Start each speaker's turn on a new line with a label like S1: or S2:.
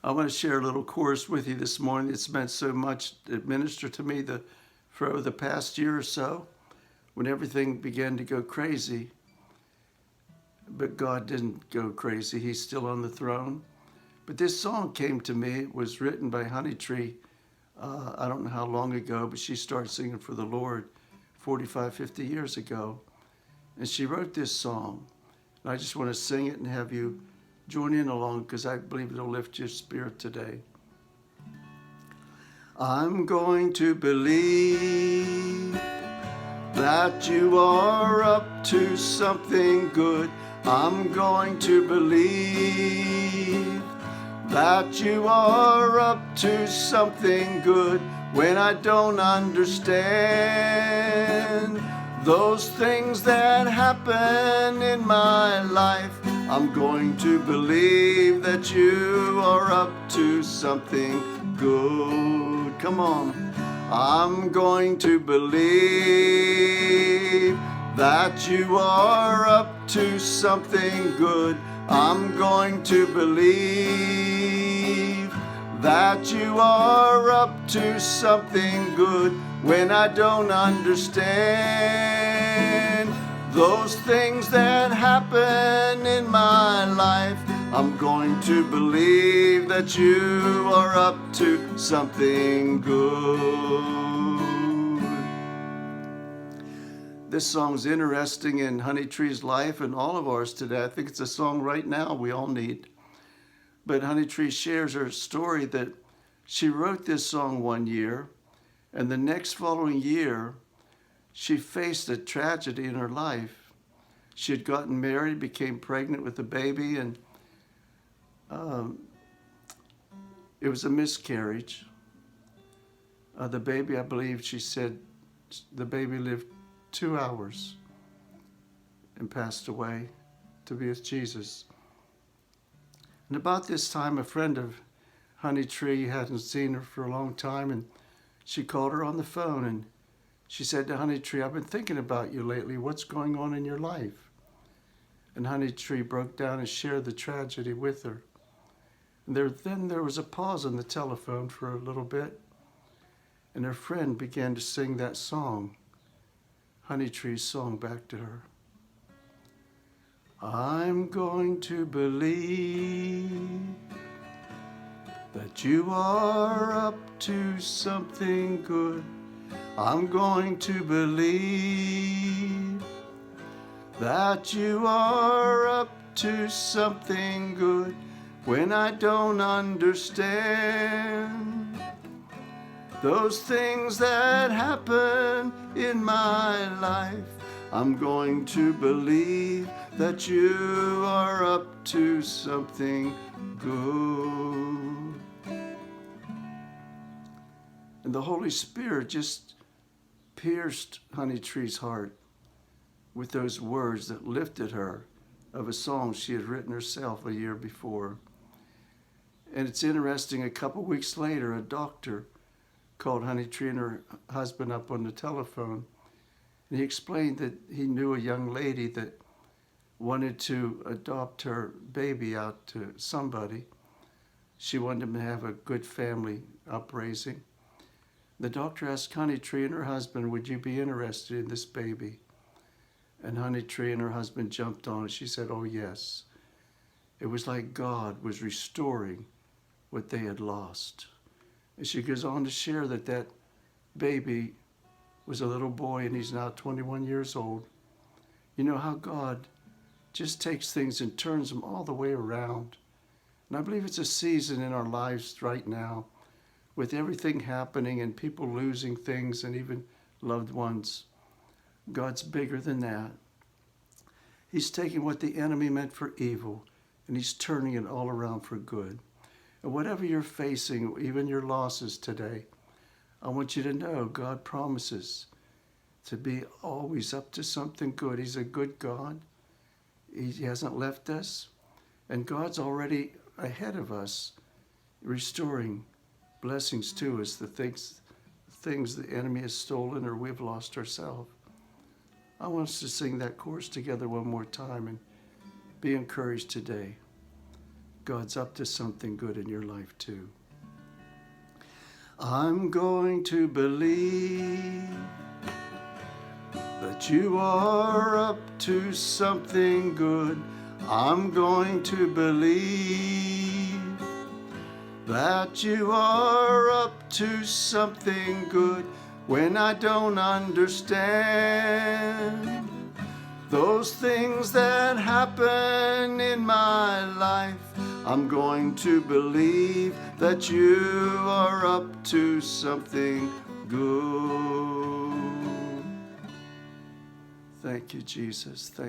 S1: I want to share a little chorus with you this morning. It's meant so much. It ministered to me for over the past year or so when everything began to go crazy. But God didn't go crazy. He's still on the throne. But this song came to me. It was written by Honey Tree. I don't know how long ago, but she started singing for the Lord 45, 50 years ago. And she wrote this song. And I just want to sing it and have you join in along because I believe it'll lift your spirit today. I'm going to believe that you are up to something good. I'm going to believe that you are up to something good when I don't understand those things that happen in my life. I'm going to believe that you are up to something good. Come on. I'm going to believe that you are up to something good. I'm going to believe that you are up to something good when I don't understand those things that happen in my life. I'm going to believe that you are up to something good. This song's interesting in Honey Tree's life and all of ours today. I think it's a song right now we all need. But Honey Tree shares her story that she wrote this song one year, and the next following year, she faced a tragedy in her life. She had gotten married, became pregnant with a baby, and it was a miscarriage. The baby, I believe she said, the baby lived 2 hours and passed away to be with Jesus. And about this time, a friend of Honey Tree hadn't seen her for a long time, and she called her on the phone, and she said to Honey Tree, I've been thinking about you lately. What's going on in your life? And Honey Tree broke down and shared the tragedy with her. And then there was a pause on the telephone for a little bit, and her friend began to sing that song, Honey Tree's song, back to her. I'm going to believe that you are up to something good. I'm going to believe that you are up to something good when I don't understand those things that happen in my life. I'm going to believe that you are up to something good. And the Holy Spirit just pierced Honey Tree's heart with those words that lifted her of a song she had written herself a year before. And it's interesting, a couple weeks later, a doctor called Honey Tree and her husband up on the telephone, and he explained that he knew a young lady that wanted to adopt her baby out to somebody. She wanted him to have a good family upraising. The doctor asked Honey Tree and her husband, would you be interested in this baby? And Honey Tree and her husband jumped on it. She said, oh yes. It was like God was restoring what they had lost. And she goes on to share that that baby was a little boy, and he's now 21 years old. You know how God just takes things and turns them all the way around. And I believe it's a season in our lives right now with everything happening and people losing things and even loved ones. God's bigger than that. He's taking what the enemy meant for evil and he's turning it all around for good. And whatever you're facing, even your losses today, I want you to know God promises to be always up to something good. He's a good God. He hasn't left us. And God's already ahead of us, restoring blessings to us, the things the enemy has stolen or we've lost ourselves. I want us to sing that chorus together one more time and be encouraged today. God's up to something good in your life too. I'm going to believe that you are up to something good. I'm going to believe that you are up to something good when I don't understand those things that happen in my life. I'm going to believe that you are up to something good. Thank you, Jesus. Thank